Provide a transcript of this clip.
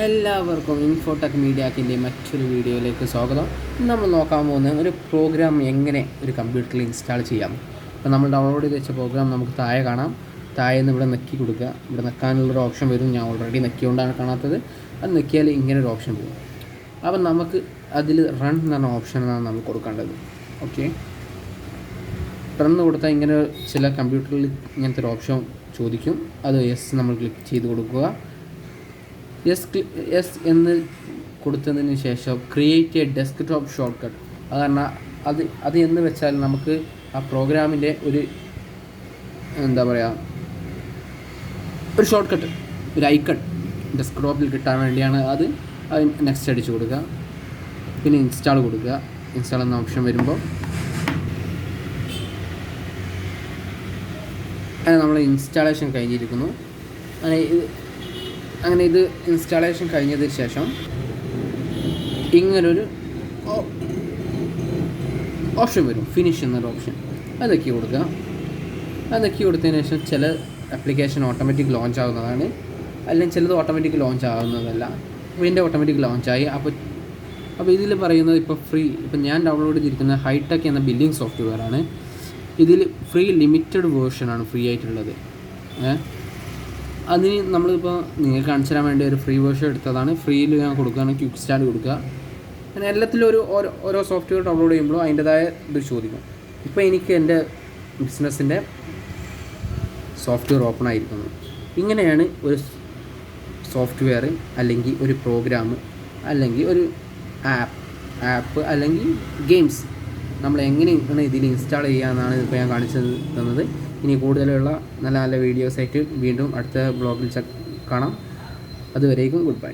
എല്ലാവർക്കും ഇൻഫോടെക് മീഡിയാക്കിൻ്റെ മറ്റൊരു വീഡിയോയിലേക്ക് സ്വാഗതം. നമ്മൾ നോക്കാൻ പോകുന്ന ഒരു പ്രോഗ്രാം എങ്ങനെ ഒരു കമ്പ്യൂട്ടറിൽ ഇൻസ്റ്റാൾ ചെയ്യാം. അപ്പോൾ നമ്മൾ ഡൗൺലോഡ് ചെയ്ത് വെച്ച പ്രോഗ്രാം നമുക്ക് താഴെ കാണാം. താഴെ നിന്ന് ഇവിടെ നെക്കി കൊടുക്കുക. ഇവിടെ നെക്കാനുള്ളൊരു ഓപ്ഷൻ വരും. ഞാൻ ഓൾറെഡി നെക്കിയോണ്ടാണ് കാണാത്തത്. അത് നെക്കിയാൽ ഇങ്ങനെ ഒരു ഓപ്ഷൻ വരും. അപ്പം നമുക്ക് അതിൽ റൺ എന്ന് പറഞ്ഞ ഓപ്ഷനാണ് നമ്മൾ കൊടുക്കേണ്ടത്. ഓക്കെ, റൺ കൊടുത്താൽ ഇങ്ങനെ ചില കമ്പ്യൂട്ടറിൽ ഇങ്ങനത്തെ ഒരു ഓപ്ഷൻ ചോദിക്കും. അത് യെസ് നമ്മൾ ക്ലിക്ക് ചെയ്ത് കൊടുക്കുക. യെസ് എന്ന് കൊടുത്തതിന് ശേഷം create A desktop short cut. അത് പറഞ്ഞാൽ അത് എന്ന് വെച്ചാൽ നമുക്ക് ആ പ്രോഗ്രാമിൻ്റെ ഒരു ഒരു ഷോർട്ട് കട്ട്, ഒരു ഐക്കൺ ഡെസ്ക്ടോപ്പിൽ കിട്ടാൻ വേണ്ടിയാണ്. അത് നെക്സ്റ്റ് അടിച്ച് കൊടുക്കുക. പിന്നെ ഇൻസ്റ്റാൾ കൊടുക്കുക. ഇൻസ്റ്റാൾ എന്ന ഓപ്ഷൻ വരുമ്പോൾ അങ്ങനെ നമ്മൾ ഇൻസ്റ്റാളേഷൻ കഴിഞ്ഞിരിക്കുന്നു. അങ്ങനെ ഇത് ഇൻസ്റ്റാളേഷൻ കഴിഞ്ഞതിന് ശേഷം ഇങ്ങനൊരു ഓപ്ഷൻ വരും, ഫിനിഷ് എന്നൊരു ഓപ്ഷൻ. അത് നെക്കി കൊടുക്കുക. അത് നെക്കി കൊടുത്തതിന് ശേഷം ചില ആപ്ലിക്കേഷൻ ഓട്ടോമാറ്റിക് ലോഞ്ച് ആകുന്നതാണ്, അല്ലെങ്കിൽ ചിലത് ഓട്ടോമാറ്റിക് ലോഞ്ച് ആകുന്നതല്ല. അപ്പോൾ ഇതിൻ്റെ ഓട്ടോമാറ്റിക് ലോഞ്ചായി. അപ്പോൾ ഇതിൽ പറയുന്നത് ഇപ്പം ഞാൻ ഡൗൺലോഡ് ചെയ്തിരിക്കുന്ന ഹൈടെക് എന്ന ബില്ലിംഗ് സോഫ്റ്റ്വെയർ ആണ്. ഇതിൽ ഫ്രീ ലിമിറ്റഡ് വേർഷനാണ് ഫ്രീ ആയിട്ടുള്ളത്. അതിന് നമ്മളിപ്പോൾ നിങ്ങൾക്ക് കാണിച്ചു തരാൻ വേണ്ടി ഒരു ഫ്രീ വേർഷൻ എടുത്തതാണ്. ഫ്രീയിൽ ഞാൻ കൊടുക്കുകയാണ്, ക്വിക്ക് സ്റ്റാർട്ട് കൊടുക്കുക. അങ്ങനെ എല്ലാത്തിലും ഓരോ സോഫ്റ്റ്വെയർ ഡൗൺലോഡ് ചെയ്യുമ്പോഴും അതിൻ്റെതായ ഇത് ചോദിക്കും. ഇപ്പോൾ എനിക്ക് എൻ്റെ ബിസിനസ്സിൻ്റെ സോഫ്റ്റ്വെയർ ഓപ്പൺ ആയിരിക്കുന്നു. ഇങ്ങനെയാണ് ഒരു സോഫ്റ്റ്വെയർ അല്ലെങ്കിൽ ഒരു പ്രോഗ്രാം അല്ലെങ്കിൽ ഒരു ആപ്പ് അല്ലെങ്കിൽ ഗെയിംസ് നമ്മൾ എങ്ങനെയാണ് ഇതിൽ ഇൻസ്റ്റാൾ ചെയ്യാമെന്നാണ് ഇപ്പോൾ ഞാൻ കാണിച്ചു തന്നത്. ഇനി കൂടുതലുള്ള നല്ല നല്ല വീഡിയോസായിട്ട് വീണ്ടും അടുത്ത ബ്ലോഗിൽ കാണാം. അതുവരേക്കും ഗുഡ് ബൈ.